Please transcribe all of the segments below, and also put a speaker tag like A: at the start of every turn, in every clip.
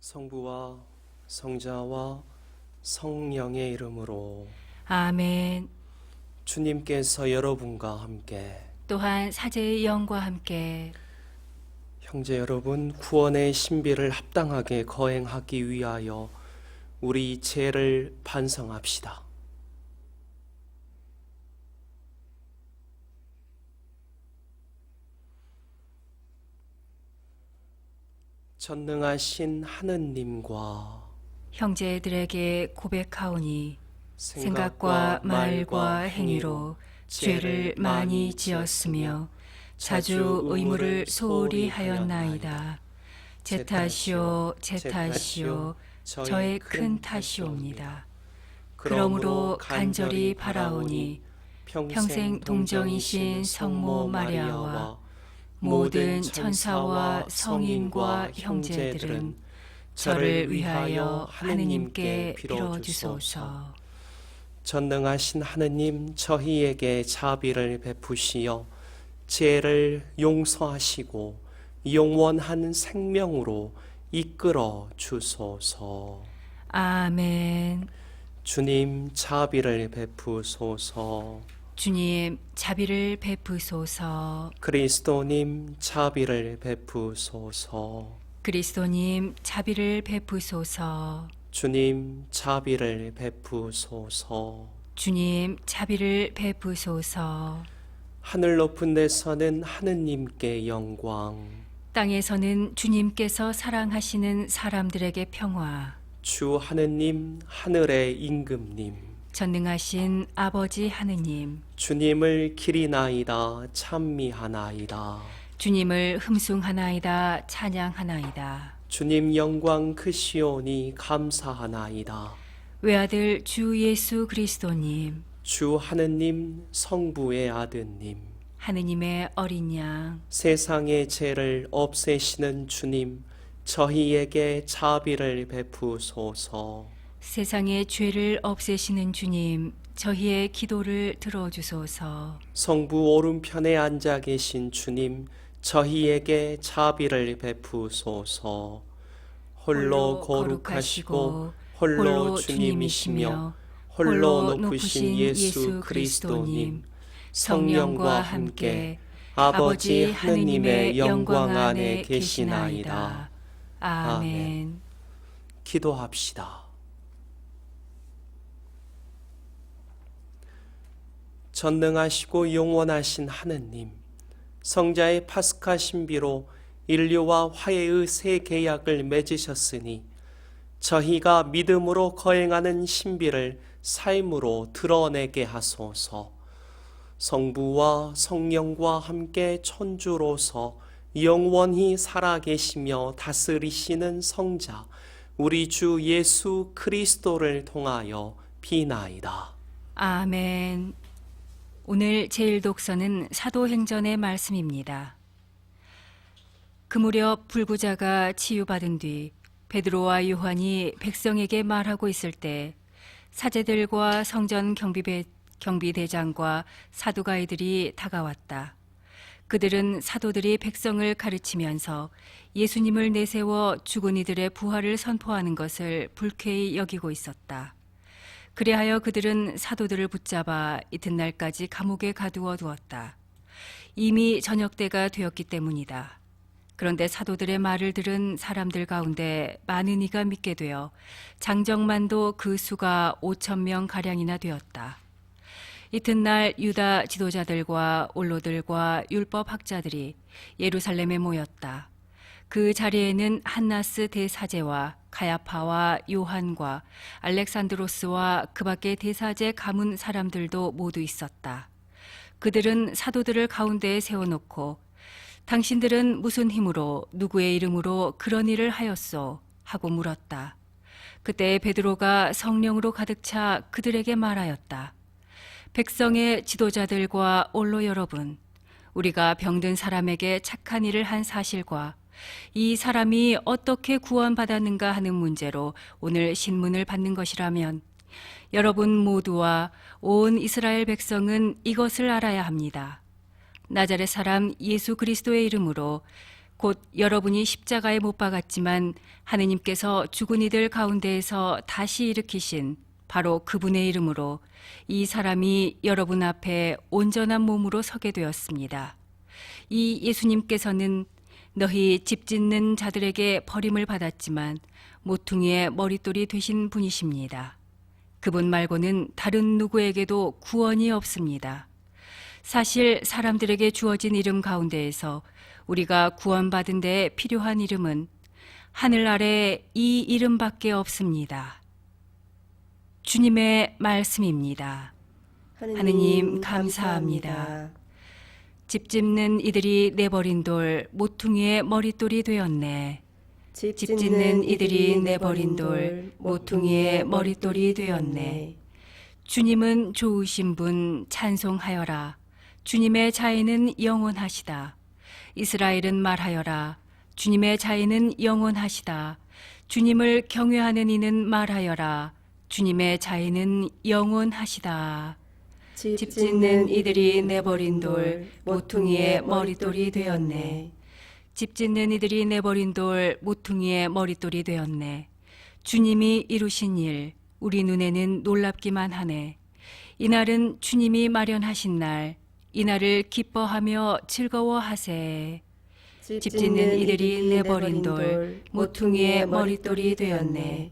A: 성부와 성자와 성령의 이름으로
B: 아멘.
A: 주님께서 여러분과 함께
B: 또한 사제의 영과 함께
A: 형제 여러분, 구원의 신비를 합당하게 거행하기 위하여 우리 죄를 반성합시다. 전능하신 하느님과
B: 형제들에게 고백하오니 생각과 말과 행위로 죄를 많이 지었으며 자주 의무를 소홀히 하였나이다. 제 탓이요, 제 탓이요, 저의 큰 탓이옵니다. 그러므로 간절히 바라오니 평생 동정이신 성모 마리아와 모든 천사와 성인과 형제들은 저를 위하여 하느님께 빌어주소서.
A: 전능하신 하느님, 저희에게 자비를 베푸시어 죄를 용서하시고 영원한 생명으로 이끌어 주소서.
B: 아멘.
A: 주님, 자비를 베푸소서.
B: 주님, 자비를 베푸소서.
A: 그리스도님, 자비를 베푸소서.
B: 그리스도님, 자비를 베푸소서.
A: 주님, 자비를 베푸소서.
B: 주님, 자비를 베푸소서.
A: 하늘 높은 데서는 하느님께 영광,
B: 땅에서는 주님께서 사랑하시는 사람들에게 평화.
A: 주 하느님, 하늘의 임금님,
B: 전능하신 아버지 하느님,
A: 주님을 기리나이다 찬미하나이다.
B: 주님을 흠숭하나이다 찬양하나이다.
A: 주님 영광 크시오니 감사하나이다.
B: 외아들 주 예수 그리스도님,
A: 주 하느님, 성부의 아드님,
B: 하느님의 어린 양,
A: 세상의 죄를 없애시는 주님, 저희에게 자비를 베푸소서.
B: 세상의 죄를 없애시는 주님, 저희의 기도를 들어주소서.
A: 성부 오른편에 앉아 계신 주님, 저희에게 자비를 베푸소서. 홀로 거룩하시고 홀로 주님이시며 홀로 높으신 예수 그리스도님, 성령과 함께 아버지 하느님의 영광 안에 계시나이다.
B: 아멘.
A: 기도합시다. 전능하시고 영원하신 하느님, 성자의 파스카 신비로 인류와 화해의 새 계약을 맺으셨으니 저희가 믿음으로 거행하는 신비를 삶으로 드러내게 하소서. 성부와 성령과 함께 천주로서 영원히 살아계시며 다스리시는 성자 우리 주 예수 그리스도를 통하여 비나이다.
B: 아멘. 오늘 제1독서는 사도행전의 말씀입니다. 그 무렵 불구자가 치유받은 뒤 베드로와 요한이 백성에게 말하고 있을 때 사제들과 성전 경비대장과 사두가이들이 다가왔다. 그들은 사도들이 백성을 가르치면서 예수님을 내세워 죽은 이들의 부활을 선포하는 것을 불쾌히 여기고 있었다. 그리하여 그들은 사도들을 붙잡아 이튿날까지 감옥에 가두어 두었다. 이미 저녁 때가 되었기 때문이다. 그런데 사도들의 말을 들은 사람들 가운데 많은 이가 믿게 되어 장정만도 그 수가 5,000명 가량이나 되었다. 이튿날 유다 지도자들과 원로들과 율법 학자들이 예루살렘에 모였다. 그 자리에는 한나스 대사제와 가야파와 요한과 알렉산드로스와 그 밖의 대사제 가문 사람들도 모두 있었다. 그들은 사도들을 가운데에 세워놓고 당신들은 무슨 힘으로 누구의 이름으로 그런 일을 하였소? 하고 물었다. 그때 베드로가 성령으로 가득 차 그들에게 말하였다. 백성의 지도자들과 원로 여러분, 우리가 병든 사람에게 착한 일을 한 사실과 이 사람이 어떻게 구원받았는가 하는 문제로 오늘 신문을 받는 것이라면 여러분 모두와 온 이스라엘 백성은 이것을 알아야 합니다. 나자렛 사람 예수 그리스도의 이름으로 곧 여러분이 십자가에 못 박았지만 하느님께서 죽은 이들 가운데에서 다시 일으키신 바로 그분의 이름으로 이 사람이 여러분 앞에 온전한 몸으로 서게 되었습니다. 이 예수님께서는 너희 집 짓는 자들에게 버림을 받았지만 모퉁이의 머릿돌이 되신 분이십니다. 그분 말고는 다른 누구에게도 구원이 없습니다. 사실 사람들에게 주어진 이름 가운데에서 우리가 구원받은 데 필요한 이름은 하늘 아래 이 이름밖에 없습니다. 주님의 말씀입니다. 하느님 감사합니다. 집 짓는 이들이 내버린 돌 모퉁이의 머릿돌이 되었네. 집 짓는 이들이 내버린 돌 모퉁이의 머릿돌이 되었네. 주님은 좋으신 분 찬송하여라. 주님의 자애는 영원하시다. 이스라엘은 말하여라. 주님의 자애는 영원하시다. 주님을 경외하는 이는 말하여라. 주님의 자애는 영원하시다. 집 짓는 이들이 내버린 돌 모퉁이의 머릿돌이 되었네. 집 짓는 이들이 내버린 돌 모퉁이의 머릿돌이 되었네. 주님이 이루신 일 우리 눈에는 놀랍기만 하네. 이날은 주님이 마련하신 날, 이날을 기뻐하며 즐거워하세. 집 짓는 이들이 내버린 돌 모퉁이의 머릿돌이 되었네.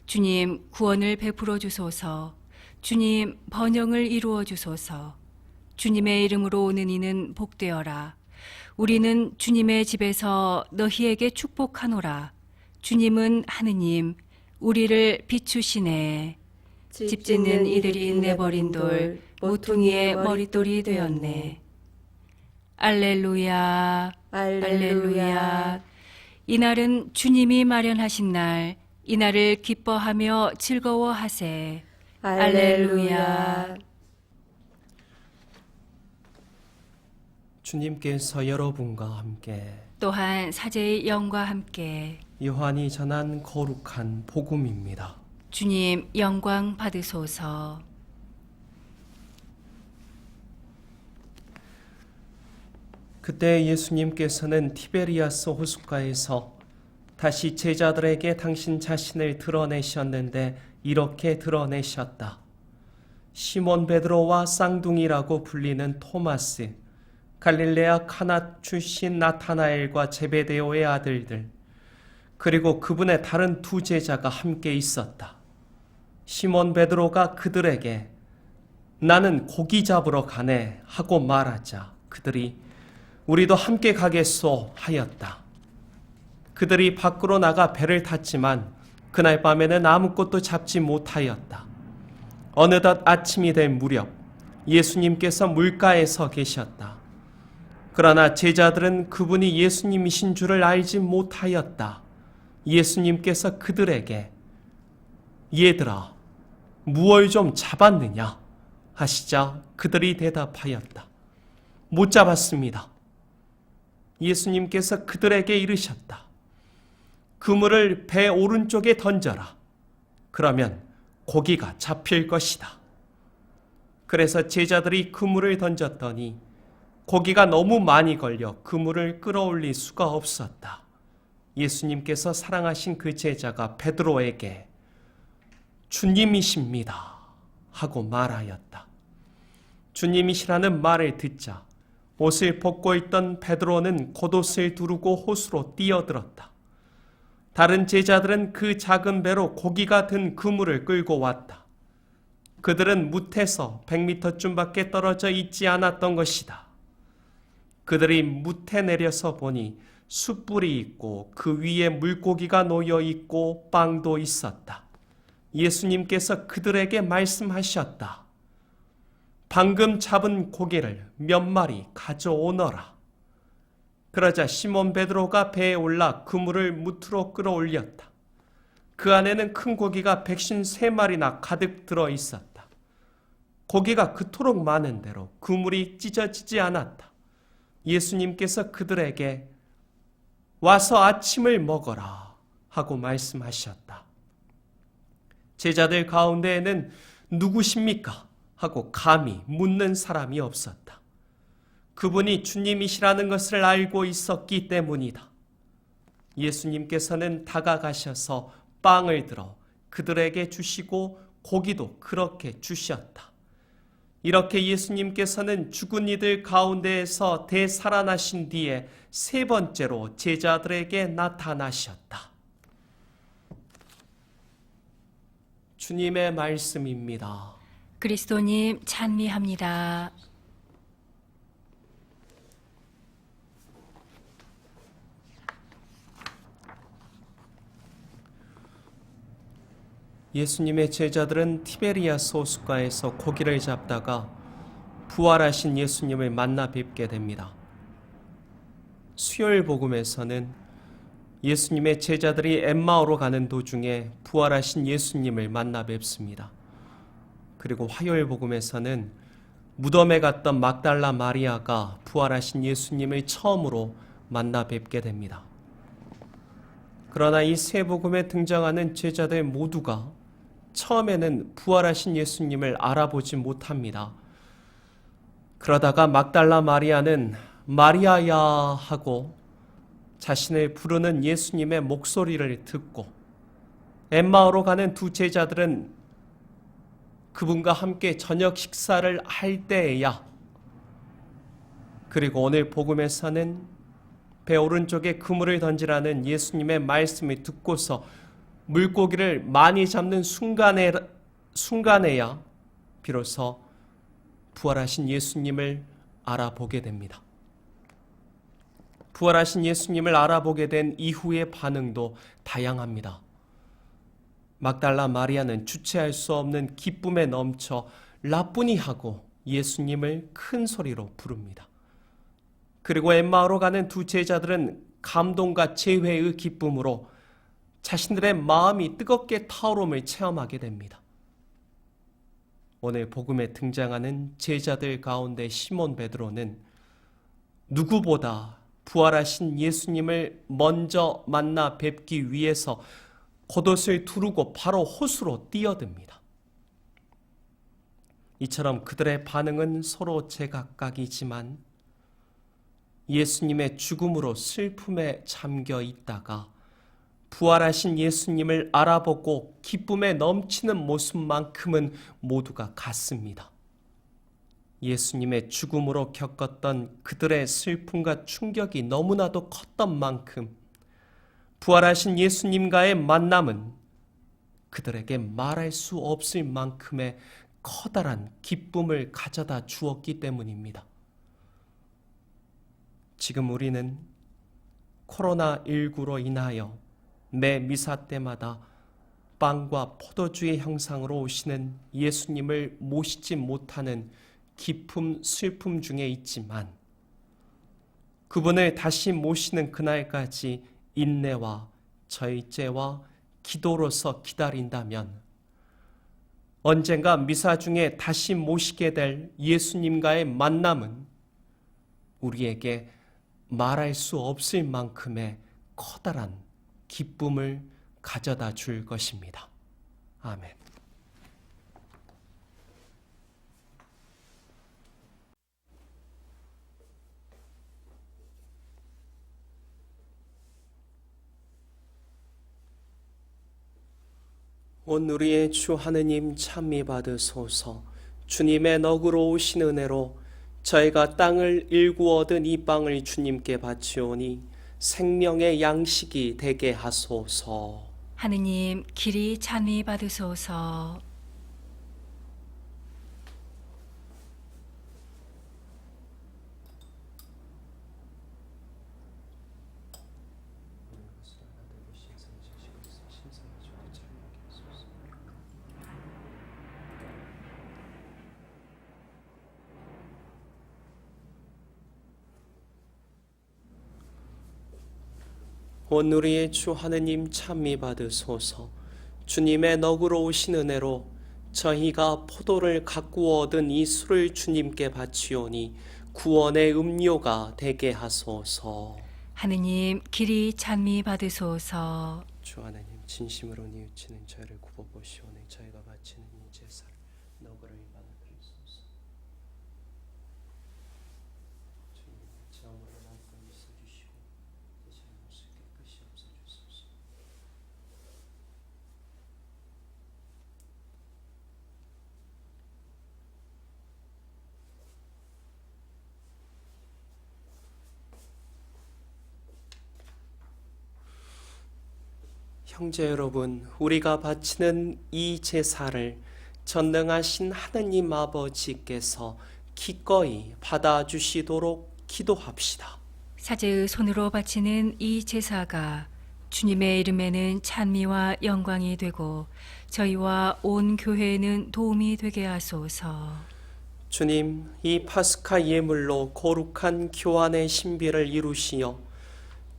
B: 주님 구원을 베풀어 주소서. 주님 번영을 이루어 주소서. 주님의 이름으로 오는 이는 복되어라. 우리는 주님의 집에서 너희에게 축복하노라. 주님은 하느님, 우리를 비추시네. 집 짓는 이들이 내버린 돌 모퉁이의 머릿돌이 되었네. 알렐루야, 알렐루야. 이날은 주님이 마련하신 날, 이날을 기뻐하며 즐거워하세. 알렐루야.
A: 주님께서 여러분과 함께
B: 또한 사제의 영과 함께
A: 요한이 전한 거룩한 복음입니다.
B: 주님 영광 받으소서.
A: 그때 예수님께서는 티베리아스 호숫가에서 다시 제자들에게 당신 자신을 드러내셨는데 이렇게 드러내셨다. 시몬 베드로와 쌍둥이라고 불리는 토마스, 갈릴레아 카나 출신 나타나엘과 제베데오의 아들들, 그리고 그분의 다른 두 제자가 함께 있었다. 시몬 베드로가 그들에게 나는 고기 잡으러 가네 하고 말하자 그들이 우리도 함께 가겠소 하였다. 그들이 밖으로 나가 배를 탔지만 그날 밤에는 아무것도 잡지 못하였다. 어느덧 아침이 될 무렵 예수님께서 물가에 서 계셨다. 그러나 제자들은 그분이 예수님이신 줄을 알지 못하였다. 예수님께서 그들에게 얘들아, 무얼 좀 잡았느냐 하시자 그들이 대답하였다. 못 잡았습니다. 예수님께서 그들에게 이르셨다. 그물을 배 오른쪽에 던져라. 그러면 고기가 잡힐 것이다. 그래서 제자들이 그물을 던졌더니 고기가 너무 많이 걸려 그물을 끌어올릴 수가 없었다. 예수님께서 사랑하신 그 제자가 베드로에게 주님이십니다 하고 말하였다. 주님이시라는 말을 듣자 옷을 벗고 있던 베드로는 겉옷을 두르고 호수로 뛰어들었다. 다른 제자들은 그 작은 배로 고기가 든 그물을 끌고 왔다. 그들은 뭇에서 100m쯤밖에 떨어져 있지 않았던 것이다. 그들이 뭇에 내려서 보니 숯불이 있고 그 위에 물고기가 놓여 있고 빵도 있었다. 예수님께서 그들에게 말씀하셨다. 방금 잡은 고기를 몇 마리 가져오너라. 그러자 시몬 베드로가 배에 올라 그물을 무트로 끌어올렸다. 그 안에는 큰 고기가 153마리나 가득 들어 있었다. 고기가 그토록 많은 대로 그물이 찢어지지 않았다. 예수님께서 그들에게 와서 아침을 먹어라 하고 말씀하셨다. 제자들 가운데에는 누구십니까? 하고 감히 묻는 사람이 없었다. 그분이 주님이시라는 것을 알고 있었기 때문이다. 예수님께서는 다가가셔서 빵을 들어 그들에게 주시고 고기도 그렇게 주셨다. 이렇게 예수님께서는 죽은 이들 가운데에서 되살아나신 뒤에 세 번째로 제자들에게 나타나셨다. 주님의 말씀입니다.
B: 그리스도님 찬미합니다.
A: 예수님의 제자들은 티베리아스 호숫가에서 고기를 잡다가 부활하신 예수님을 만나 뵙게 됩니다. 수요일 복음에서는 예수님의 제자들이 엠마오로 가는 도중에 부활하신 예수님을 만나 뵙습니다. 그리고 화요일 복음에서는 무덤에 갔던 막달라 마리아가 부활하신 예수님을 처음으로 만나 뵙게 됩니다. 그러나 이 세 복음에 등장하는 제자들 모두가 처음에는 부활하신 예수님을 알아보지 못합니다. 그러다가 막달라 마리아는 마리아야 하고 자신을 부르는 예수님의 목소리를 듣고 엠마오로 가는 두 제자들은 그분과 함께 저녁 식사를 할 때에야, 그리고 오늘 복음에서는 배 오른쪽에 그물을 던지라는 예수님의 말씀을 듣고서 물고기를 많이 잡는 순간에야 비로소 부활하신 예수님을 알아보게 됩니다. 부활하신 예수님을 알아보게 된 이후의 반응도 다양합니다. 막달라 마리아는 주체할 수 없는 기쁨에 넘쳐 라쁘니 하고 예수님을 큰 소리로 부릅니다. 그리고 엠마오로 가는 두 제자들은 감동과 재회의 기쁨으로 자신들의 마음이 뜨겁게 타오름을 체험하게 됩니다. 오늘 복음에 등장하는 제자들 가운데 시몬 베드로는 누구보다 부활하신 예수님을 먼저 만나 뵙기 위해서 겉옷을 두르고 바로 호수로 뛰어듭니다. 이처럼 그들의 반응은 서로 제각각이지만 예수님의 죽음으로 슬픔에 잠겨 있다가 부활하신 예수님을 알아보고 기쁨에 넘치는 모습만큼은 모두가 같습니다. 예수님의 죽음으로 겪었던 그들의 슬픔과 충격이 너무나도 컸던 만큼 부활하신 예수님과의 만남은 그들에게 말할 수 없을 만큼의 커다란 기쁨을 가져다 주었기 때문입니다. 지금 우리는 코로나19로 인하여 매 미사 때마다 빵과 포도주의 형상으로 오시는 예수님을 모시지 못하는 깊은 슬픔 중에 있지만 그분을 다시 모시는 그날까지 인내와 절제와 기도로서 기다린다면 언젠가 미사 중에 다시 모시게 될 예수님과의 만남은 우리에게 말할 수 없을 만큼의 커다란 기쁨을 가져다 줄 것입니다. 아멘. 온 우리의 주 하느님 찬미 받으소서. 주님의 너그러 오신 은혜로 저희가 땅을 일구 얻은 이 빵을 주님께 바치오니 생명의 양식이 되게 하소서.
B: 하느님 길이 찬미 받으소서.
A: 온 우리의 주 하느님 찬미 받으소서. 주님의 너그러 오신 은혜로 저희가 포도를 가꾸어 얻은 이 술을 주님께 바치오니 구원의 음료가 되게 하소서.
B: 하느님 길이 찬미 받으소서.
A: 주 하느님 진심으로 뉘우치는 저희를 굽어보시오니 저희가 바치는 이 제사를 너그러이 받아들이소서. 형제 여러분, 우리가 바치는 이 제사를 전능하신 하느님 아버지께서 기꺼이 받아주시도록 기도합시다.
B: 사제의 손으로 바치는 이 제사가 주님의 이름에는 찬미와 영광이 되고 저희와 온 교회에는 도움이 되게 하소서.
A: 주님, 이 파스카 예물로 거룩한 교환의 신비를 이루시어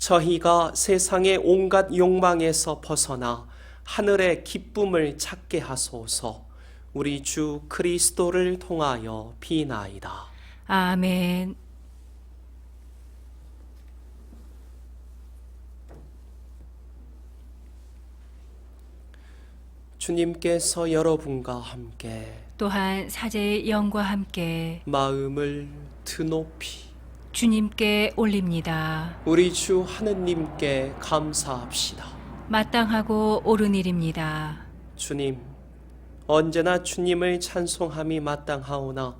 A: 저희가 세상의 온갖 욕망에서 벗어나 하늘의 기쁨을 찾게 하소서. 우리 주 그리스도를 통하여 비나이다.
B: 아멘.
A: 주님께서 여러분과 함께
B: 또한 사제의 영과 함께
A: 마음을 드높이
B: 주님께 올립니다.
A: 우리 주 하느님께 감사합시다.
B: 마땅하고 옳은 일입니다.
A: 주님, 언제나 주님을 찬송함이 마땅하오나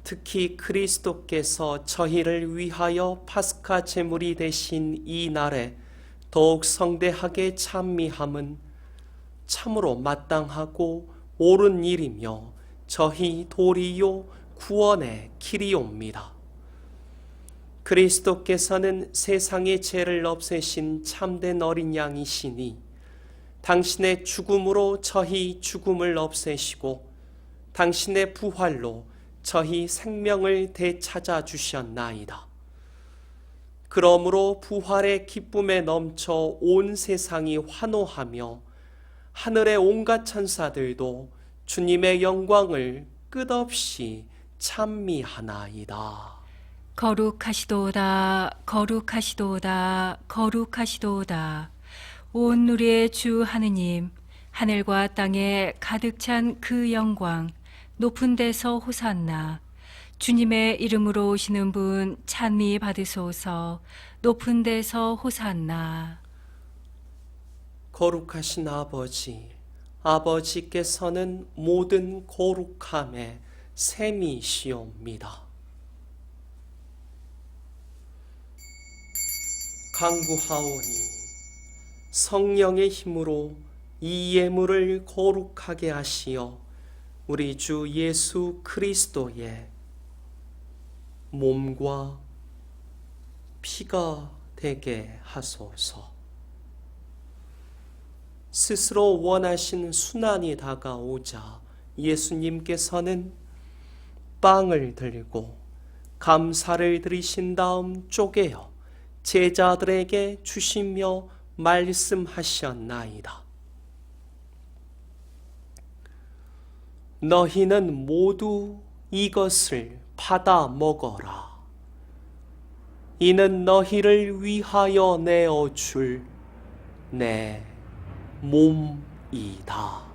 A: 특히 그리스도께서 저희를 위하여 파스카 제물이 되신 이 날에 더욱 성대하게 찬미함은 참으로 마땅하고 옳은 일이며 저희 도리요 구원의 길이옵니다. 그리스도께서는 세상의 죄를 없애신 참된 어린 양이시니 당신의 죽음으로 저희 죽음을 없애시고 당신의 부활로 저희 생명을 되찾아 주셨나이다. 그러므로 부활의 기쁨에 넘쳐 온 세상이 환호하며 하늘의 온갖 천사들도 주님의 영광을 끝없이 찬미하나이다.
B: 거룩하시도다, 거룩하시도다, 거룩하시도다. 온 우리의 주 하느님, 하늘과 땅에 가득 찬 그 영광, 높은 데서 호산나. 주님의 이름으로 오시는 분 찬미 받으소서. 높은 데서 호산나.
A: 거룩하신 아버지, 아버지께서는 모든 거룩함의 셈이시옵니다. 간구하오니 성령의 힘으로 이 예물을 거룩하게 하시어 우리 주 예수 그리스도의 몸과 피가 되게 하소서. 스스로 원하신 순환이 다가오자 예수님께서는 빵을 들고 감사를 드리신 다음 쪼개어 제자들에게 주시며 말씀하셨나이다. 너희는 모두 이것을 받아 먹어라. 이는 너희를 위하여 내어줄 내 몸이다.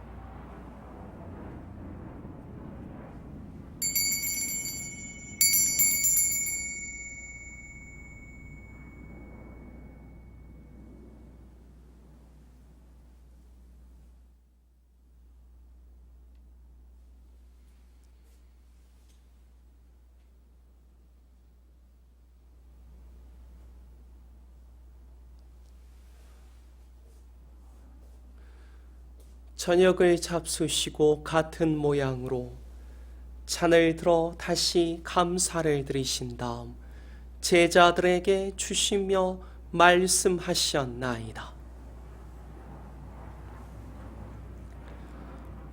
A: 저녁을 잡수시고 같은 모양으로 잔을 들어 다시 감사를 드리신 다음 제자들에게 주시며 말씀하셨나이다.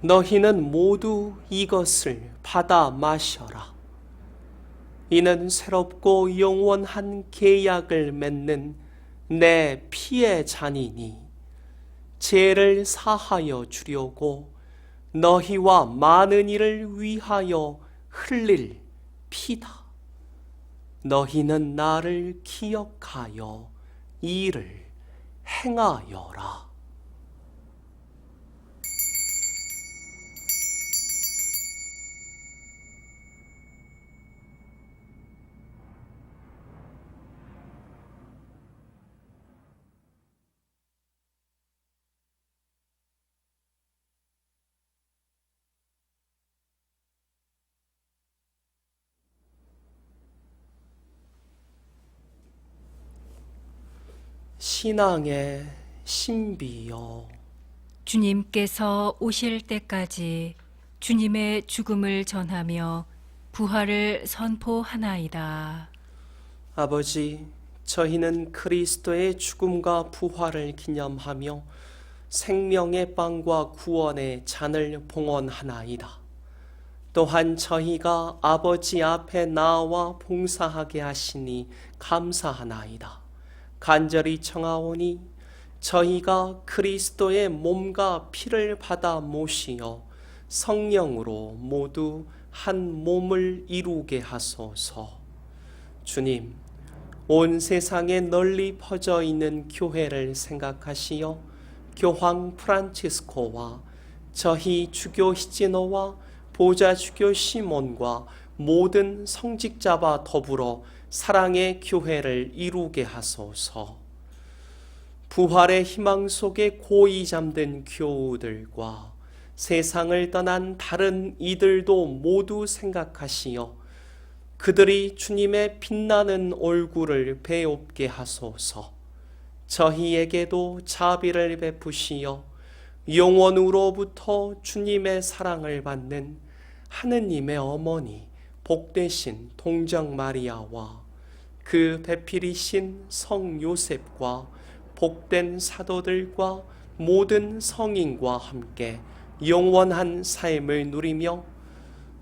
A: 너희는 모두 이것을 받아 마셔라. 이는 새롭고 영원한 계약을 맺는 내 피의 잔이니 죄를 사하여 주려고 너희와 많은 이를 위하여 흘릴 피다. 너희는 나를 기억하여 이를 행하여라. 신앙의 신비여.
B: 주님께서 오실 때까지 주님의 죽음을 전하며 부활을 선포하나이다.
A: 아버지, 저희는 그리스도의 죽음과 부활을 기념하며 생명의 빵과 구원의 잔을 봉헌하나이다. 또한 저희가 아버지 앞에 나와 봉사하게 하시니 감사하나이다. 간절히 청하오니 저희가 그리스도의 몸과 피를 받아 모시어 성령으로 모두 한 몸을 이루게 하소서. 주님, 온 세상에 널리 퍼져 있는 교회를 생각하시어 교황 프란치스코와 저희 주교 히지노와 보좌 주교 시몬과 모든 성직자와 더불어 사랑의 교회를 이루게 하소서. 부활의 희망 속에 고이 잠든 교우들과 세상을 떠난 다른 이들도 모두 생각하시어 그들이 주님의 빛나는 얼굴을 배웁게 하소서. 저희에게도 자비를 베푸시어 영원으로부터 주님의 사랑을 받는 하느님의 어머니 복되신 동정 마리아와 그 배필이신 성 요셉과 복된 사도들과 모든 성인과 함께 영원한 삶을 누리며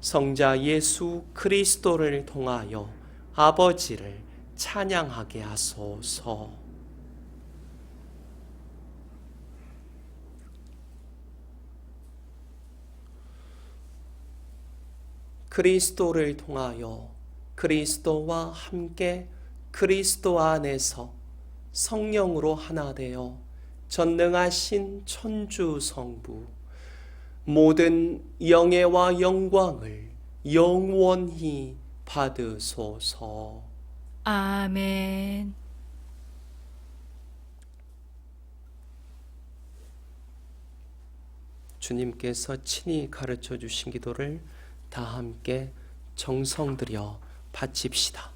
A: 성자 예수 그리스도를 통하여 아버지를 찬양하게 하소서. 그리스도를 통하여 그리스도와 함께 그리스도 안에서 성령으로 하나 되어 전능하신 천주 성부 모든 영예와 영광을 영원히 받으소서.
B: 아멘.
A: 주님께서 친히 가르쳐 주신 기도를 다 함께 정성 들여 바칩시다.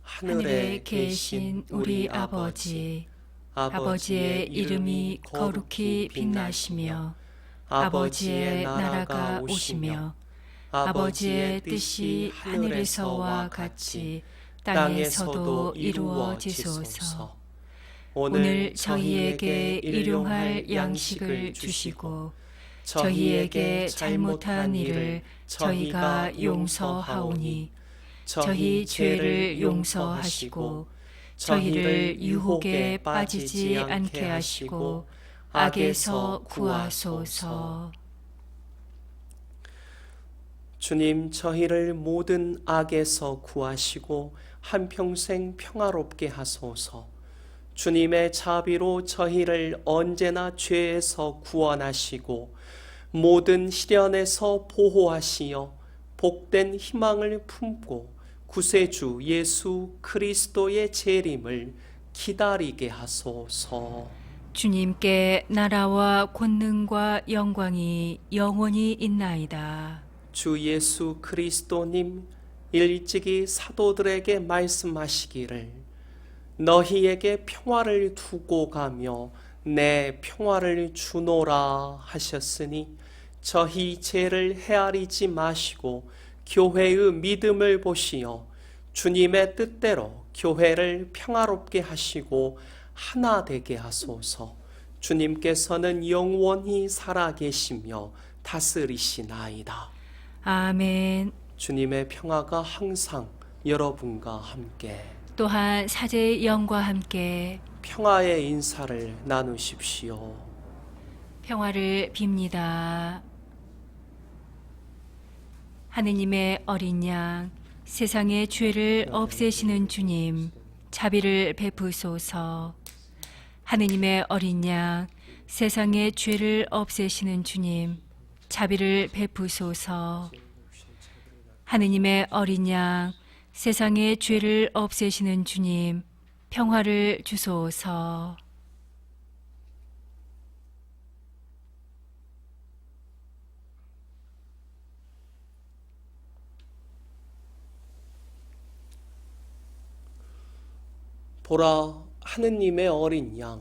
B: 하늘에 계신 우리 아버지, 아버지의 이름이 거룩히 빛나시며 아버지의 나라가 오시며 아버지의 뜻이 하늘에서와 같이 땅에서도 이루어지소서. 오늘 저희에게 일용할 양식을 주시고 저희에게 잘못한 일을 저희가 용서하오니 저희 죄를 용서하시고 저희를 유혹에 빠지지 않게 하시고 악에서 구하소서.
A: 주님, 저희를 모든 악에서 구하시고 한평생 평화롭게 하소서. 주님의 자비로 저희를 언제나 죄에서 구원하시고 모든 시련에서 보호하시어 복된 희망을 품고 구세주 예수 그리스도의 재림을 기다리게 하소서.
B: 주님께 나라와 권능과 영광이 영원히 있나이다.
A: 주 예수 그리스도님, 일찍이 사도들에게 말씀하시기를 너희에게 평화를 두고 가며 내 평화를 주노라 하셨으니 저희 죄를 헤아리지 마시고 교회의 믿음을 보시어 주님의 뜻대로 교회를 평화롭게 하시고 하나 되게 하소서. 주님께서는 영원히 살아계시며 다스리시나이다.
B: 아멘.
A: 주님의 평화가 항상 여러분과 함께
B: 또한 사제의 영과 함께
A: 평화의 인사를 나누십시오.
B: 평화를 빕니다. 하느님의 어린 양, 세상의 죄를 없애시는 주님, 자비를 베푸소서. 하느님의 어린 양, 세상의 죄를 없애시는 주님, 자비를 베푸소서. 하느님의 어린 양, 세상의 죄를 없애시는 주님, 평화를 주소서.
A: 보라, 하느님의 어린 양,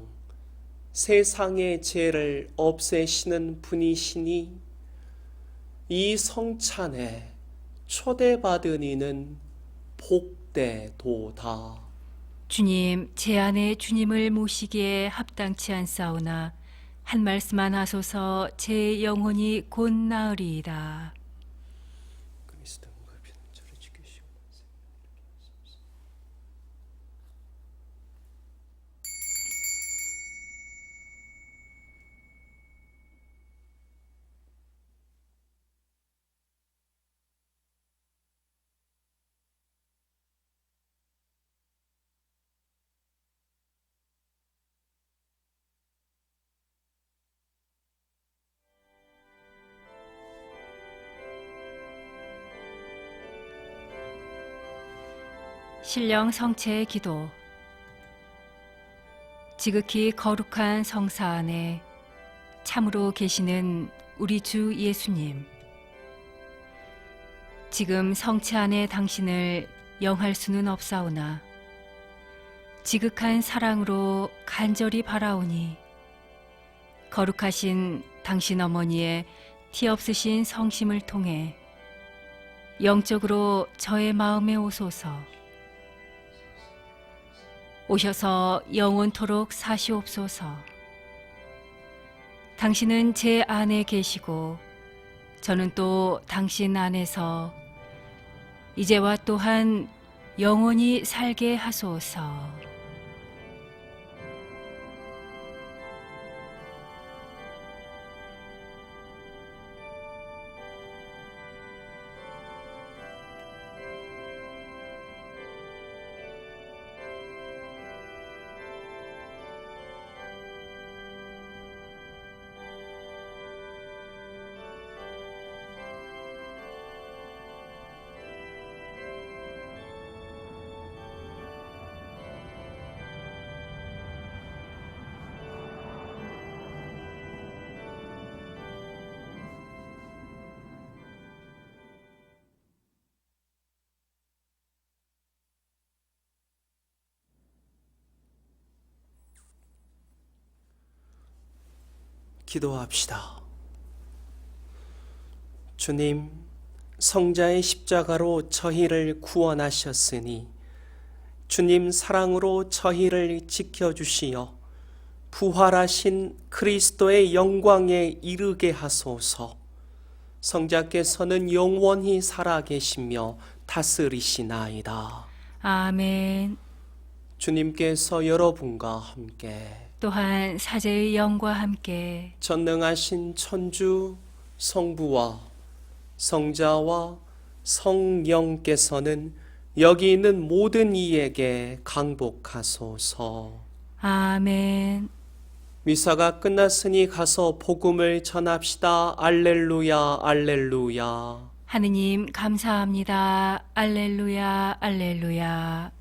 A: 세상의 죄를 없애시는 분이시니 이 성찬에 초대받은 이는 복되도다.
B: 주님, 제 안에 주님을 모시기에 합당치 않사오나 한 말씀만 하소서 제 영혼이 곧 나으리이다.
A: 그리스도인과 피는 저를 지키시오.
B: 신령 성체의 기도. 지극히 거룩한 성사 안에 참으로 계시는 우리 주 예수님. 지금 성체 안에 당신을 영할 수는 없사오나 지극한 사랑으로 간절히 바라오니 거룩하신 당신 어머니의 티 없으신 성심을 통해 영적으로 저의 마음에 오소서. 오셔서 영원토록 사시옵소서. 당신은 제 안에 계시고 저는 또 당신 안에서 이제와 또한 영원히 살게 하소서.
A: 기도합시다. 주님, 성자의 십자가로 저희를 구원하셨으니 주님 사랑으로 저희를 지켜주시어 부활하신 그리스도의 영광에 이르게 하소서. 성자께서는 영원히 살아계시며 다스리시나이다.
B: 아멘.
A: 주님께서 여러분과 함께
B: 또한 사제의 영과 함께
A: 전능하신 천주 성부와 성자와 성령께서는 여기 있는 모든 이에게 강복하소서.
B: 아멘.
A: 미사가 끝났으니 가서 복음을 전합시다. 알렐루야, 알렐루야.
B: 하느님 감사합니다. 알렐루야, 알렐루야.